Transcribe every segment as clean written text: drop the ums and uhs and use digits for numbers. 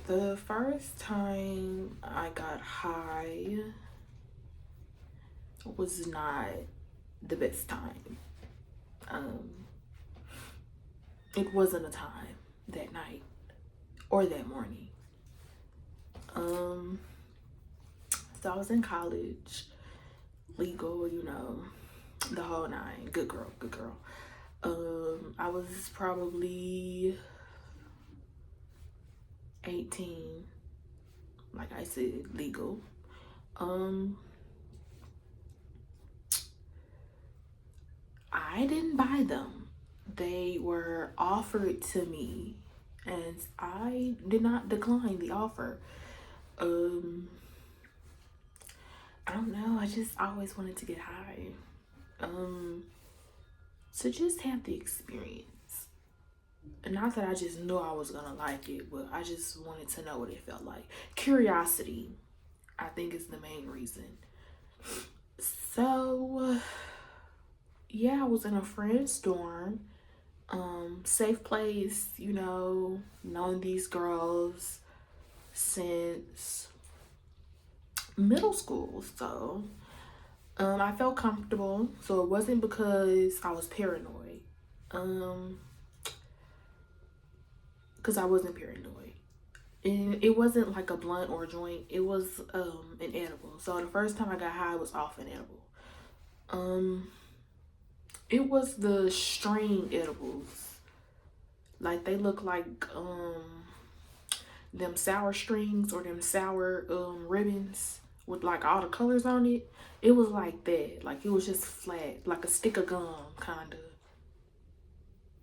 The first time I got high was not the best time. Um, it wasn't a time that night or that morning. Um, so I was in college, legal, the whole nine. Good girl, good girl. I was probably 18, like I said, legal. I didn't buy them. They were offered to me and I did not decline the offer. Um, I don't know. I just always wanted to get high. To just have the experience. And not that I just knew I was gonna like it, but I just wanted to know what it felt like. Curiosity, I think, is the main reason. So, yeah, I was in a friend's dorm. Safe place, known these girls since middle school. So, I felt comfortable. So it wasn't because I was paranoid. Because I wasn't paranoid. And it wasn't like a blunt or a joint. It was an edible. So the first time I got high was off an edible. It was the string edibles. Like they look like them sour strings or them sour ribbons with like all the colors on it. It was like that. Like it was just flat, like a stick of gum kind of.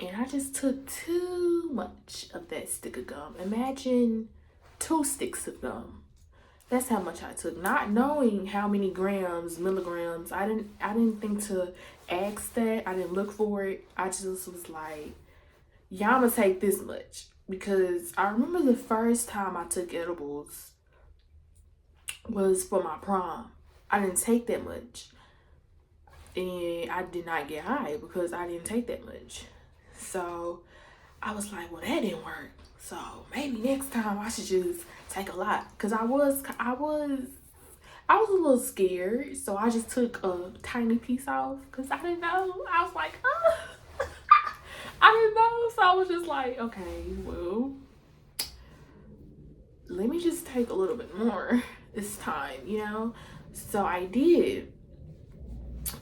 And I just took too much of that stick of gum. Imagine 2 sticks of gum. That's how much I took. Not knowing how many grams, milligrams. I didn't think to ask that. I didn't look for it. I just was like, yeah, I'ma take this much. Because I remember the first time I took edibles was for my prom. I didn't take that much. And I did not get high because I didn't take that much. So I was like, well, that didn't work. So maybe next time I should just take a lot. Cause I was a little scared. So I just took a tiny piece off because I didn't know. I was like, oh. I didn't know. So I was just like, okay, well, let me just take a little bit more this time, So I did.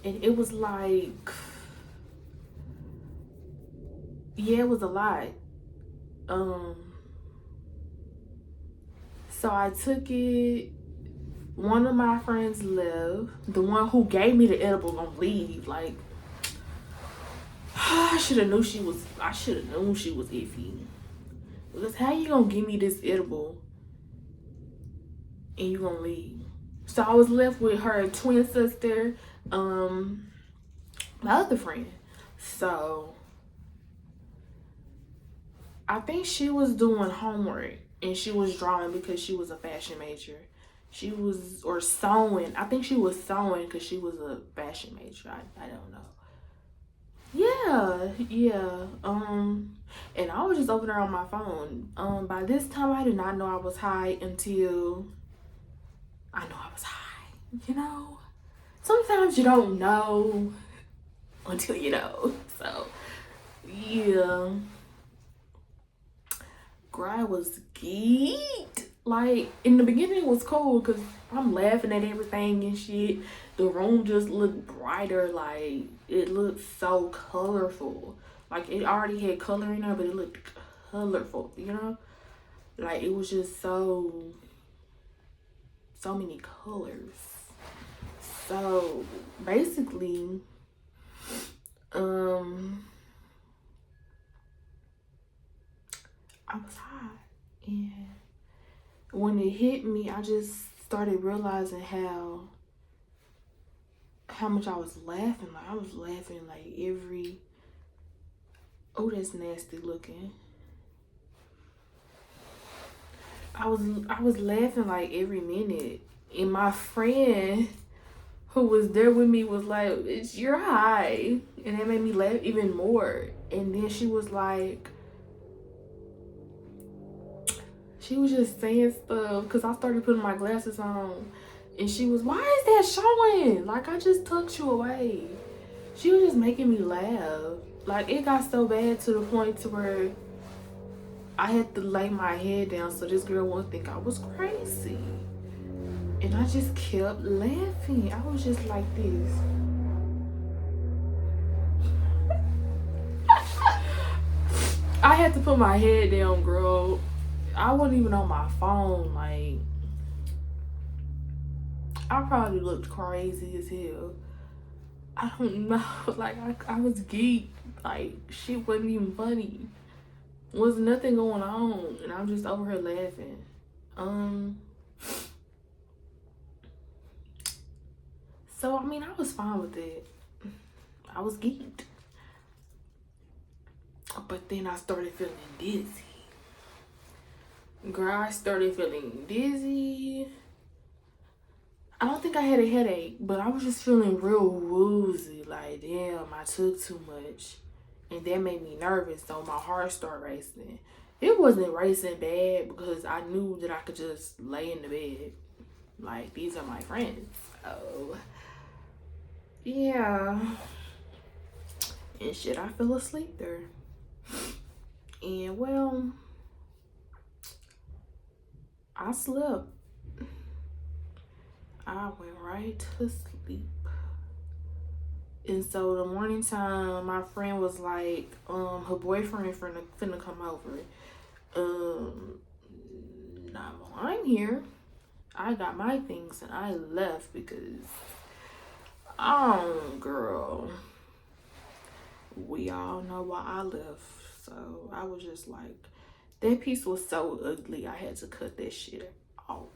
And it was like, yeah, it was a lot. So I took it. One of my friends left. The one who gave me the edible gonna leave. Like, I should have known she was iffy. Because how you gonna give me this edible and you gonna leave? So I was left with her twin sister, my other friend. So I think she was doing homework and she was drawing because she was a fashion major. Or sewing. I think she was sewing because she was a fashion major. I don't know. Yeah. And I was just over there on my phone. By this time I did not know I was high until I know I was high, Sometimes you don't know until you know. So yeah. Girl, I was geeked. Like in the beginning it was cool because I'm laughing at everything and shit. The room just looked brighter, like it looked so colorful. Like it already had color in there, but it looked colorful, Like it was just so many colors. So basically, I was high, and when it hit me, I just started realizing how much I was laughing. Like I was laughing like every, oh, that's nasty looking. I was laughing like every minute. And my friend who was there with me was like, you're high. And that made me laugh even more. And then she was like, She was just saying stuff because I started putting my glasses on. And she was, why is that showing? Like, I just tucked you away. She was just making me laugh. Like, it got so bad to the point to where I had to lay my head down so this girl wouldn't think I was crazy. And I just kept laughing. I was just like this. I had to put my head down, girl. I wasn't even on my phone. Like, I probably looked crazy as hell. I don't know. Like, I was geeked. Like, shit wasn't even funny. Was nothing going on. And I'm just over here laughing. So, I mean, I was fine with it. I was geeked. But then I started feeling dizzy. Girl, I started feeling dizzy. I don't think I had a headache, but I was just feeling real woozy. Like, damn, I took too much. And that made me nervous, so my heart started racing. It wasn't racing bad because I knew that I could just lay in the bed. Like, these are my friends. Oh, yeah. And shit, I fell asleep there. And, well, I slept. I went right to sleep. And so the morning time, my friend was like, her boyfriend finna come over. Now I'm here. I got my things and I left because, girl, we all know why I left. So I was just like, that piece was so ugly. I had to cut that shit off.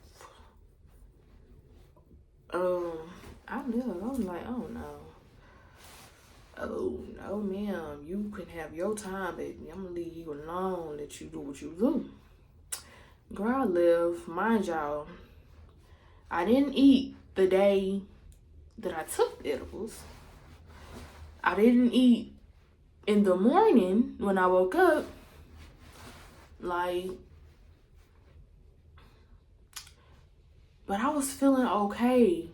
I knew. I was like, oh no. Oh no, ma'am. You can have your time, baby. I'm gonna leave you alone. Let you do what you do. Girl, I live. Mind y'all, I didn't eat the day that I took the edibles. I didn't eat in the morning when I woke up. Like, but I was feeling okay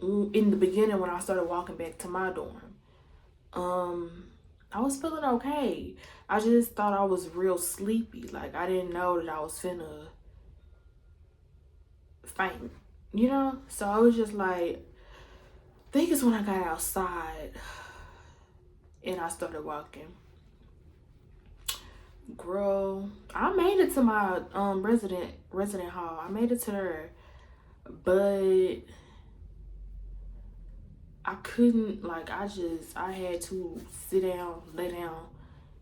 in the beginning when I started walking back to my dorm. I was feeling okay. I just thought I was real sleepy. Like, I didn't know that I was finna faint, you know? So I was just like, I think it's when I got outside and I started walking. Girl, I made it to my resident hall. I made it to there, but I couldn't, like, I had to sit down, lay down,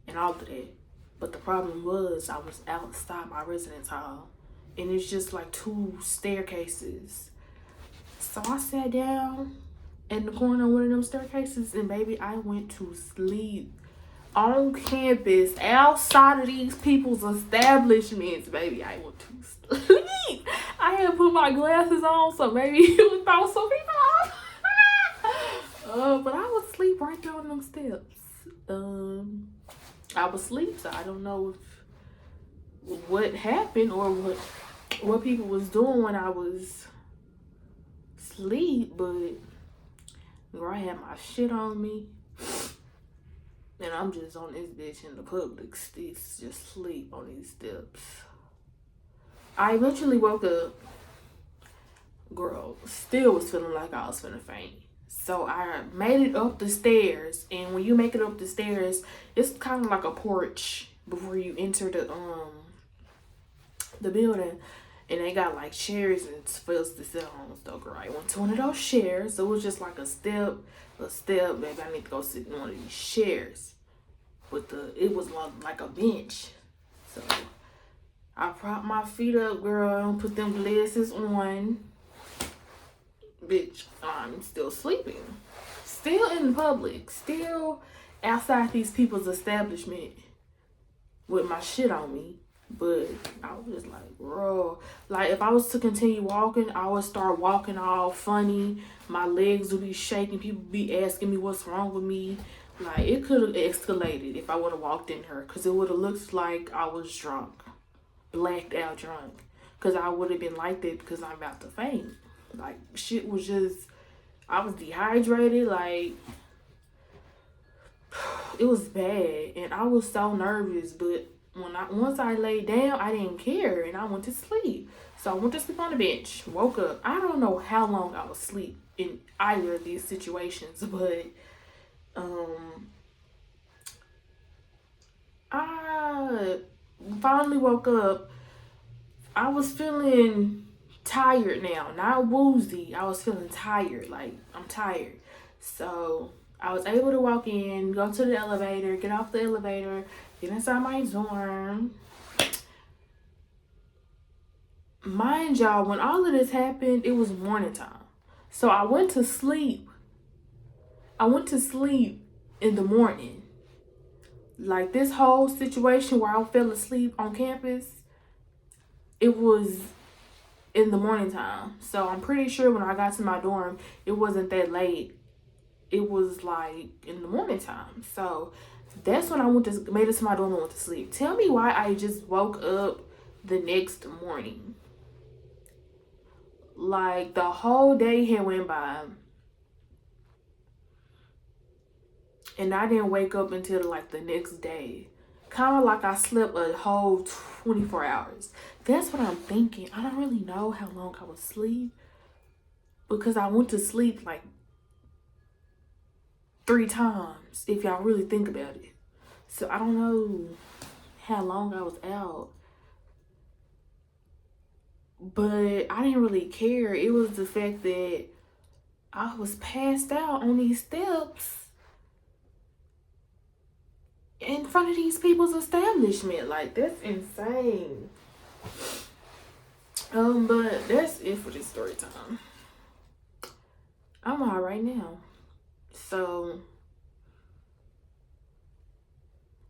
and all of that. But the problem was I was outside my residence hall, and it's just like 2 staircases. So I sat down in the corner of one of them staircases, and baby, I went to sleep on campus, outside of these people's establishments, baby. I went to sleep. I had put my glasses on, so maybe it would throw some people off. But I was asleep right there on them steps. I was asleep, so I don't know what happened or what people was doing when I was asleep, but girl, I had my shit on me. And I'm just on this bitch in the public streets, just sleep on these steps. I eventually woke up. Girl, still was feeling like I was finna faint. So I made it up the stairs. And when you make it up the stairs, it's kind of like a porch before you enter the building. And they got like chairs and stuff to sit on. So girl, I went to one of those chairs. So it was just like a step. Maybe I need to go sit in one of these chairs. But it was like a bench. So I propped my feet up, girl, and put them glasses on. Bitch, I'm still sleeping. Still in public. Still outside these people's establishment with my shit on me. But I was just like, bro. Like, if I was to continue walking, I would start walking all funny. My legs would be shaking. People would be asking me what's wrong with me. Like, it could have escalated if I would have walked in her. Because it would have looked like I was drunk. blacked out drunk. Because I would have been like that because I'm about to faint. Like, shit was just, I was dehydrated. Like, it was bad. And I was so nervous. But once I laid down, I didn't care. And I went to sleep. So I went to sleep on the bench. Woke up. I don't know how long I was asleep in either of these situations. But, I finally woke up. I was feeling tired now, not woozy. I was feeling tired, like I'm tired. So I was able to walk in, go to the elevator, get off the elevator, get inside my dorm. Mind y'all, when all of this happened, it was morning time. So I went to sleep. I went to sleep in the morning. Like this whole situation where I fell asleep on campus, it was in the morning time. So I'm pretty sure when I got to my dorm, it wasn't that late. It was like in the morning time. So that's when I made it to my dorm and went to sleep. Tell me why I just woke up the next morning. Like the whole day had went by and I didn't wake up until like the next day. Kind of like I slept a whole 24 hours. That's what I'm thinking. I don't really know how long I was asleep because I went to sleep like 3 times, if y'all really think about it. So I don't know how long I was out. But I didn't really care. It was the fact that I was passed out on these steps in front of these people's establishment. Like, that's insane. But that's it for this story time. I'm all right now. So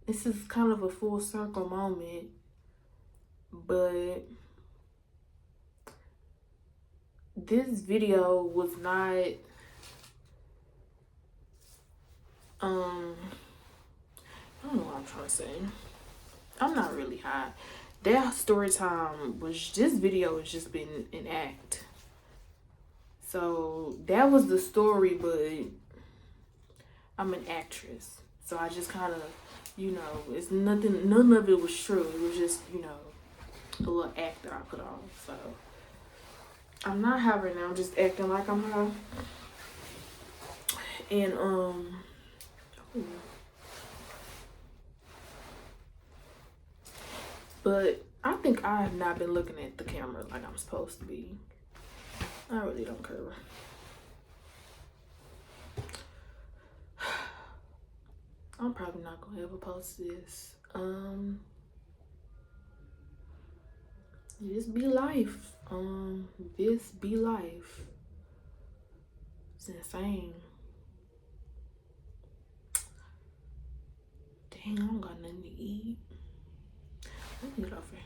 this is kind of a full circle moment, but this video was not I don't know what I'm trying to say. I'm not really high. That story time was, this video has just been an act. So that was the story, but I'm an actress. So I just kind of, it's nothing, none of it was true. It was just, a little act that I put on. So I'm not high right now. I'm just acting like I'm high. And, but I think I have not been looking at the camera like I'm supposed to be. I really don't care. I'm probably not gonna ever post this. This be life. This be life. It's insane. Dang, I don't got nothing to eat. Let me get off here.